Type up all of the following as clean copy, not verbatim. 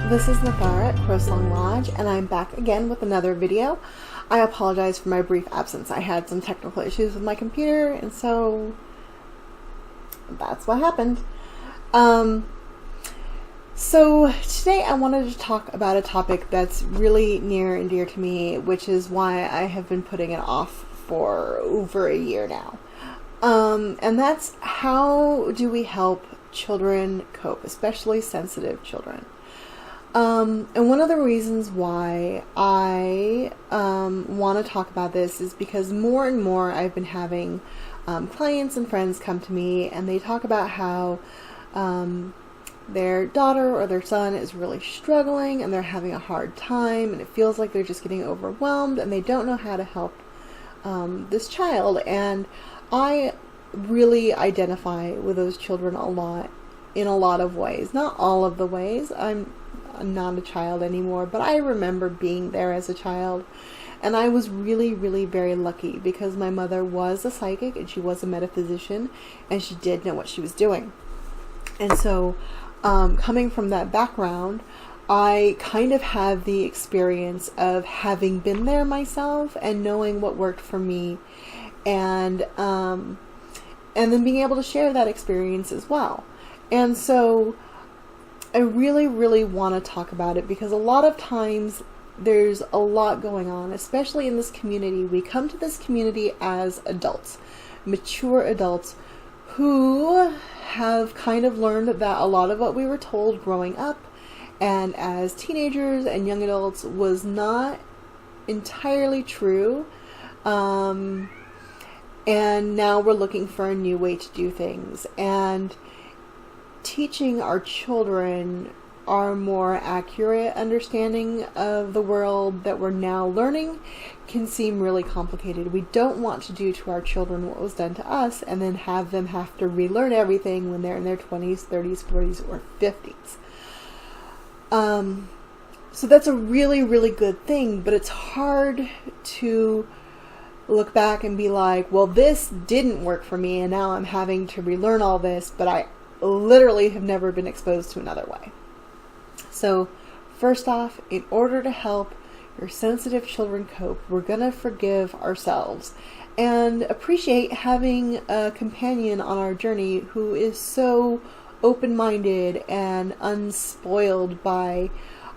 this is Nathara at CrowSong Lodge, and I'm back again with another video. I apologize for my brief absence. I had some technical issues with my computer, and so that's what happened. So today I wanted to talk about a topic that's really near and dear to me, which is why I have been putting it off for over a year now. And that's, how do we help children cope, especially sensitive children? And one of the reasons why I want to talk about this is because more and more I've been having clients and friends come to me, and they talk about how their daughter or their son is really struggling and they're having a hard time, and it feels like they're just getting overwhelmed and they don't know how to help this child. And I really identify with those children a lot, in a lot of ways. Not all of the ways. I'm not a child anymore, but I remember being there as a child, and I was really, really very lucky because my mother was a psychic and she was a metaphysician and she did know what she was doing. And so coming from that background, I kind of have the experience of having been there myself and knowing what worked for me, and then being able to share that experience as well. And so I really, really want to talk about it because a lot of times there's a lot going on, especially in this community. We come to this community as adults, mature adults, who have kind of learned that a lot of what we were told growing up and as teenagers and young adults was not entirely true. And now we're looking for a new way to do things. And teaching our children our more accurate understanding of the world that we're now learning can seem really complicated. We don't want to do to our children what was done to us and then have them have to relearn everything when they're in their 20s, 30s, 40s, or 50s. So that's a really, really good thing, but it's hard to look back and be like, well, this didn't work for me and now I'm having to relearn all this, but I literally have never been exposed to another way. So first off, in order to help your sensitive children cope, we're going to forgive ourselves and appreciate having a companion on our journey who is so open-minded and unspoiled by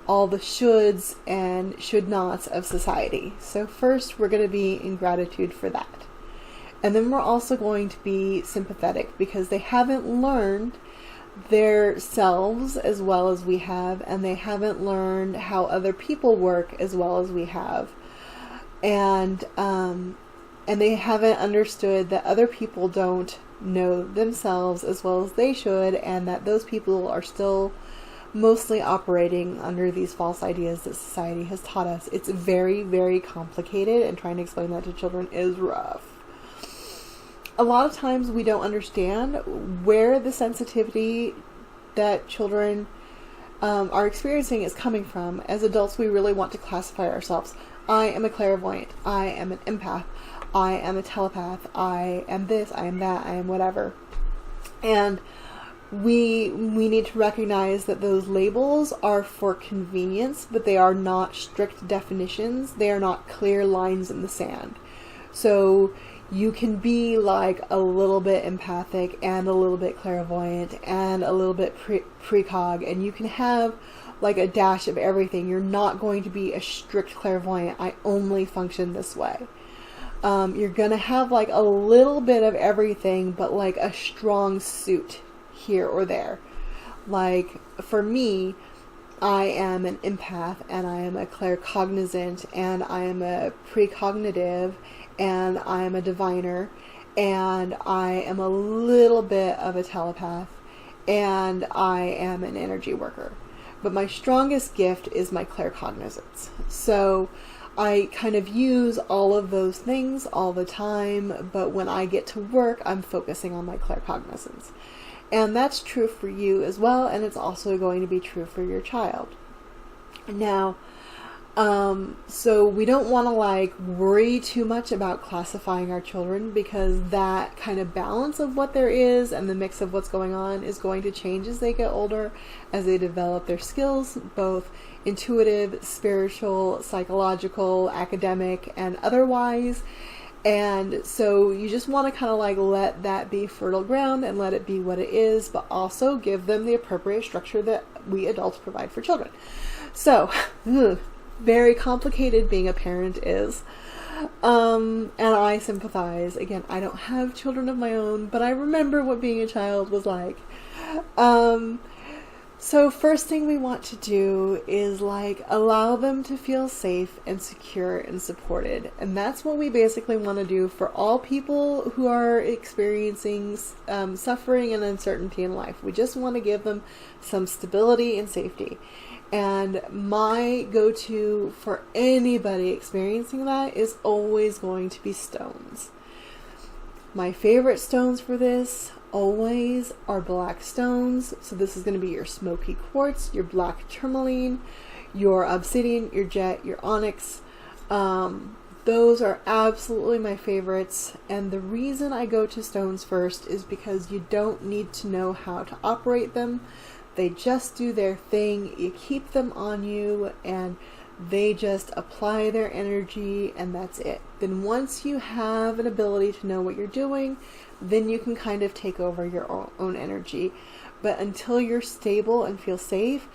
all the shoulds and should-nots of society. So first, we're going to be in gratitude for that. And then we're also going to be sympathetic because they haven't learned their selves as well as we have, and they haven't learned how other people work as well as we have. And they haven't understood that other people don't know themselves as well as they should, and that those people are still mostly operating under these false ideas that society has taught us. It's very, very complicated, and trying to explain that to children is rough. A lot of times we don't understand where the sensitivity that children are experiencing is coming from. As adults, we really want to classify ourselves. I am a clairvoyant. I am an empath. I am a telepath. I am this. I am that. I am whatever. And we need to recognize that those labels are for convenience, but they are not strict definitions. They are not clear lines in the sand. So you can be like a little bit empathic and a little bit clairvoyant and a little bit precog, and you can have like a dash of everything. You're not going to be a strict clairvoyant. I only function this way. You're going to have like a little bit of everything, but like a strong suit here or there. Like for me, I am an empath and I am a claircognizant and I am a precognitive and I am a diviner and I am a little bit of a telepath and I am an energy worker. But my strongest gift is my claircognizance. So I kind of use all of those things all the time, but when I get to work, I'm focusing on my claircognizance. And that's true for you as well, and it's also going to be true for your child. Now, So we don't want to like worry too much about classifying our children, because that kind of balance of what there is and the mix of what's going on is going to change as they get older, as they develop their skills, both intuitive, spiritual, psychological, academic, and otherwise. And so you just want to kind of like let that be fertile ground and let it be what it is, but also give them the appropriate structure that we adults provide for children. So, very complicated being a parent is. And I sympathize. Again, I don't have children of my own, but I remember what being a child was like. So first thing we want to do is like allow them to feel safe and secure and supported. And that's what we basically want to do for all people who are experiencing suffering and uncertainty in life. We just want to give them some stability and safety. And my go-to for anybody experiencing that is always going to be stones. My favorite stones for this always are black stones. So this is going to be your smoky quartz, your black tourmaline, your obsidian, your jet, your onyx. Those are absolutely my favorites. And the reason I go to stones first is because you don't need to know how to operate them. They just do their thing. You keep them on you and they just apply their energy, and that's it. Then once you have an ability to know what you're doing, then you can kind of take over your own energy. But until you're stable and feel safe,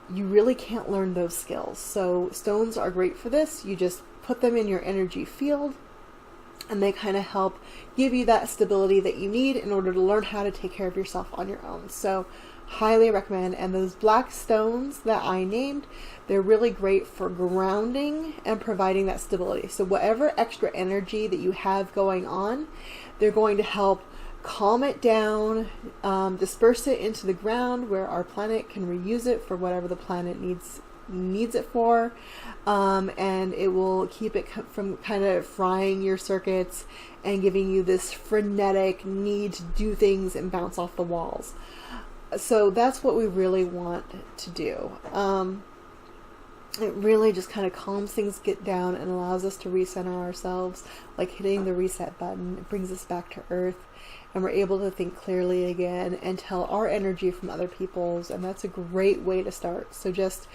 you really can't learn those skills. So stones are great for this. You just put them in your energy field, and they kind of help give you that stability that you need in order to learn how to take care of yourself on your own. So highly recommend. And those black stones that I named, they're really great for grounding and providing that stability. So whatever extra energy that you have going on, they're going to help calm it down, disperse it into the ground where our planet can reuse it for whatever the planet needs it for, and it will keep it from kind of frying your circuits and giving you this frenetic need to do things and bounce off the walls. So that's what we really want to do. It really just kind of calms things down and allows us to recenter ourselves, like hitting the reset button. It brings us back to earth, and we're able to think clearly again and tell our energy from other people's, and that's a great way to start. So just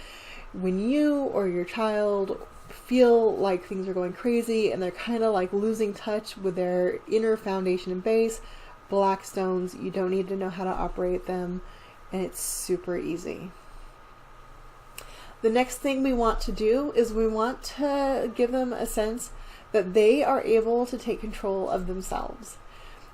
when you or your child feel like things are going crazy and they're kind of like losing touch with their inner foundation and base, black stones, you don't need to know how to operate them, and it's super easy. The next thing we want to do is we want to give them a sense that they are able to take control of themselves.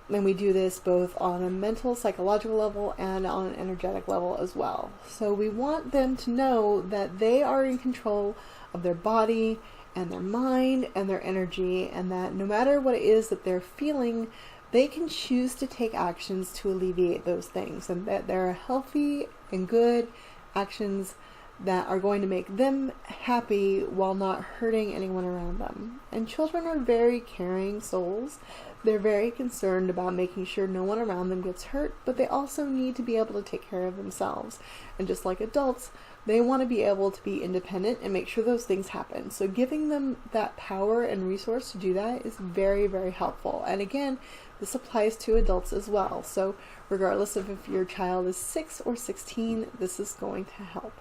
And we do this both on a mental, psychological level and on an energetic level as well. So we want them to know that they are in control of their body and their mind and their energy, and that no matter what it is that they're feeling, they can choose to take actions to alleviate those things, and that there are healthy and good actions that are going to make them happy while not hurting anyone around them. And children are very caring souls. They're very concerned about making sure no one around them gets hurt, but they also need to be able to take care of themselves. And just like adults, they want to be able to be independent and make sure those things happen. So giving them that power and resource to do that is very, very helpful. And again, this applies to adults as well. So regardless of if your child is 6 or 16, this is going to help.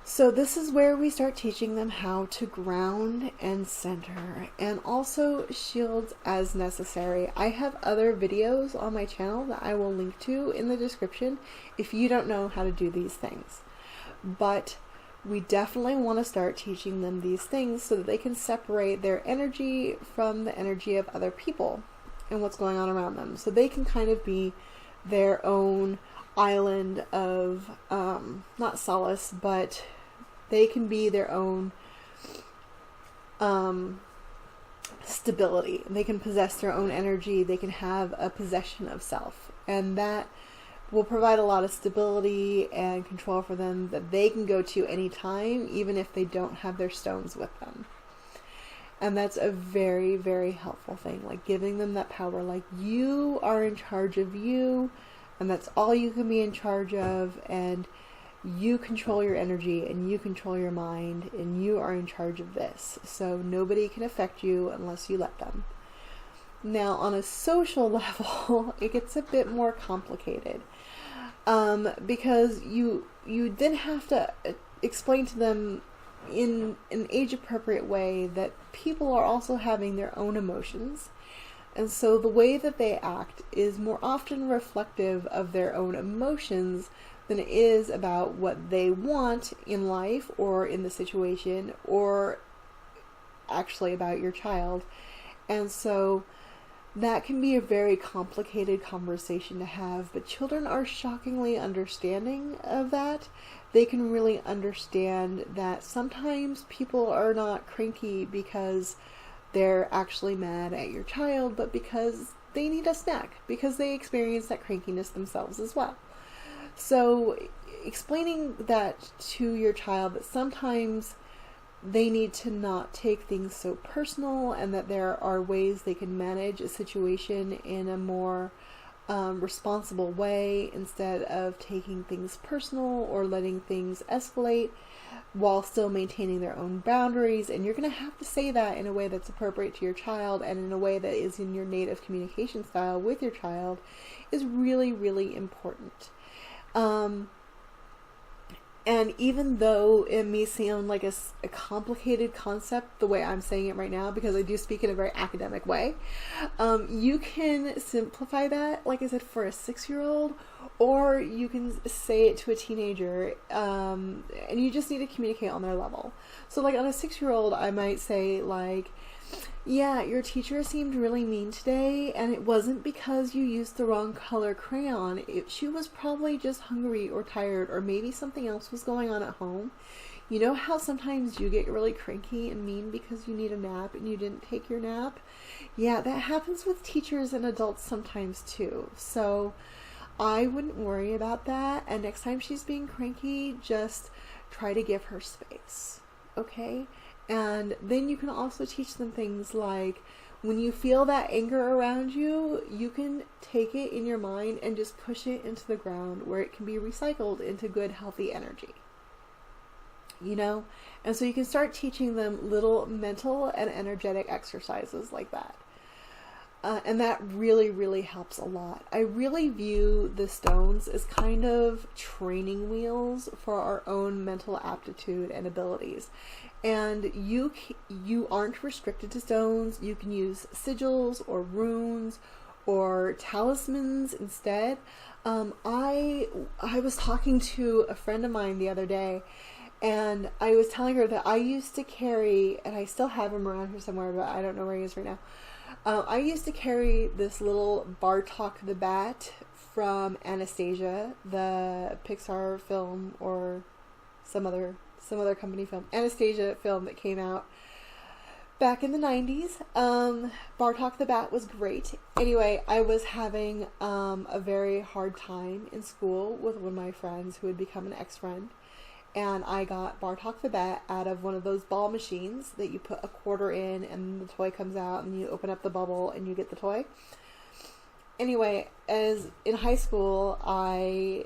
So this is where we start teaching them how to ground and center, and also shields as necessary. I have other videos on my channel that I will link to in the description if you don't know how to do these things. But we definitely want to start teaching them these things so that they can separate their energy from the energy of other people and what's going on around them. So they can kind of be their own island of, not solace, but they can be their own stability. They can possess their own energy. They can have a possession of self. And that will provide a lot of stability and control for them that they can go to anytime, even if they don't have their stones with them. And that's a very, very helpful thing. Like giving them that power. Like you are in charge of you, and that's all you can be in charge of. And you control your energy and you control your mind and you are in charge of this. So nobody can affect you unless you let them. Now, on a social level, it gets a bit more complicated because you then have to explain to them in an age-appropriate way that people are also having their own emotions. And so the way that they act is more often reflective of their own emotions than it is about what they want in life or in the situation or actually about your child. And so that can be a very complicated conversation to have, but children are shockingly understanding of that. They can really understand that sometimes people are not cranky because they're actually mad at your child, but because they need a snack, because they experience that crankiness themselves as well. So explaining that to your child, that sometimes they need to not take things so personal and that there are ways they can manage a situation in a more responsible way instead of taking things personal or letting things escalate while still maintaining their own boundaries. And you're going to have to say that in a way that's appropriate to your child and in a way that is in your native communication style with your child is really, really important. And even though it may sound like a complicated concept the way I'm saying it right now, because I do speak in a very academic way, you can simplify that, like I said, for a 6-year-old, or you can say it to a teenager, and you just need to communicate on their level. So like on a 6-year-old, I might say like, yeah, your teacher seemed really mean today, and it wasn't because you used the wrong color crayon. She was probably just hungry or tired, or maybe something else was going on at home. You know how sometimes you get really cranky and mean because you need a nap and you didn't take your nap? Yeah, that happens with teachers and adults sometimes too. So I wouldn't worry about that, and next time she's being cranky, just try to give her space, okay? And then you can also teach them things like, when you feel that anger around you, you can take it in your mind and just push it into the ground where it can be recycled into good, healthy energy. You know? And so you can start teaching them little mental and energetic exercises like that. And that really, really helps a lot. I really view the stones as kind of training wheels for our own mental aptitude and abilities. And you aren't restricted to stones. You can use sigils or runes or talismans instead. I was talking to a friend of mine the other day, and I was telling her that I used to carry, and I still have him around here somewhere, but I don't know where he is right now. I used to carry this little Bartok the Bat from Anastasia, the Pixar film, or some other company film, Anastasia film that came out back in the 90s. Bartok the Bat was great. Anyway, I was having a very hard time in school with one of my friends who had become an ex-friend. And I got Bartok the Bat out of one of those ball machines that you put a quarter in and the toy comes out and you open up the bubble and you get the toy. Anyway, as in high school, I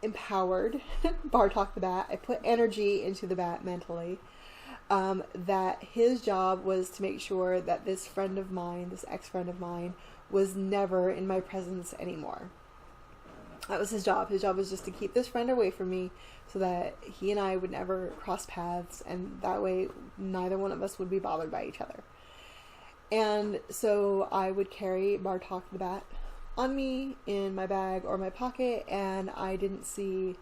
empowered Bartok the Bat. I put energy into the bat mentally. That his job was to make sure that this friend of mine, this ex-friend of mine, was never in my presence anymore. That was his job. His job was just to keep this friend away from me so that he and I would never cross paths, and that way neither one of us would be bothered by each other. And so I would carry Bartok the Bat on me in my bag or my pocket, and I didn't see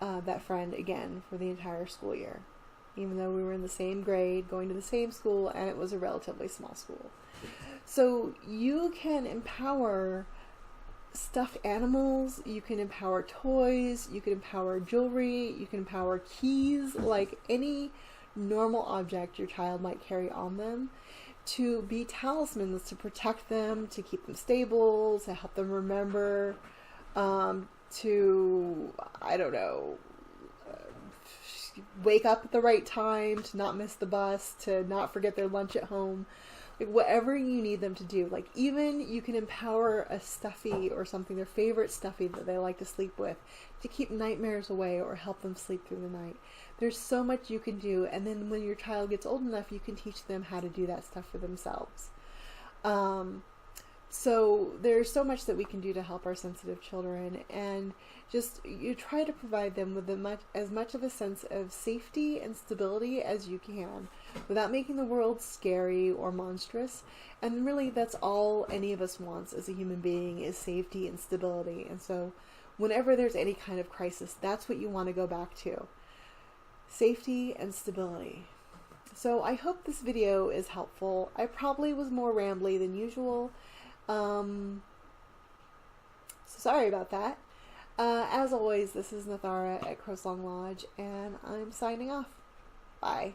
that friend again for the entire school year, even though we were in the same grade, going to the same school, and it was a relatively small school. So you can empower stuffed animals, you can empower toys, you can empower jewelry, you can empower keys, like any normal object your child might carry on them, to be talismans, to protect them, to keep them stable, to help them remember, to, I don't know, wake up at the right time, to not miss the bus, to not forget their lunch at home. Like whatever you need them to do. Like even you can empower a stuffy or something, their favorite stuffy that they like to sleep with, to keep nightmares away or help them sleep through the night. There's so much you can do, and then when your child gets old enough, you can teach them how to do that stuff for themselves. So there's so much that we can do to help our sensitive children, and just you try to provide them with as much of a sense of safety and stability as you can without making the world scary or monstrous. And really that's all any of us wants as a human being, is safety and stability. And so whenever there's any kind of crisis, that's what you want to go back to. Safety and stability. So I hope this video is helpful. I probably was more rambly than usual. So sorry about that. As always, this is Nathara at CrowSong Lodge, and I'm signing off. Bye.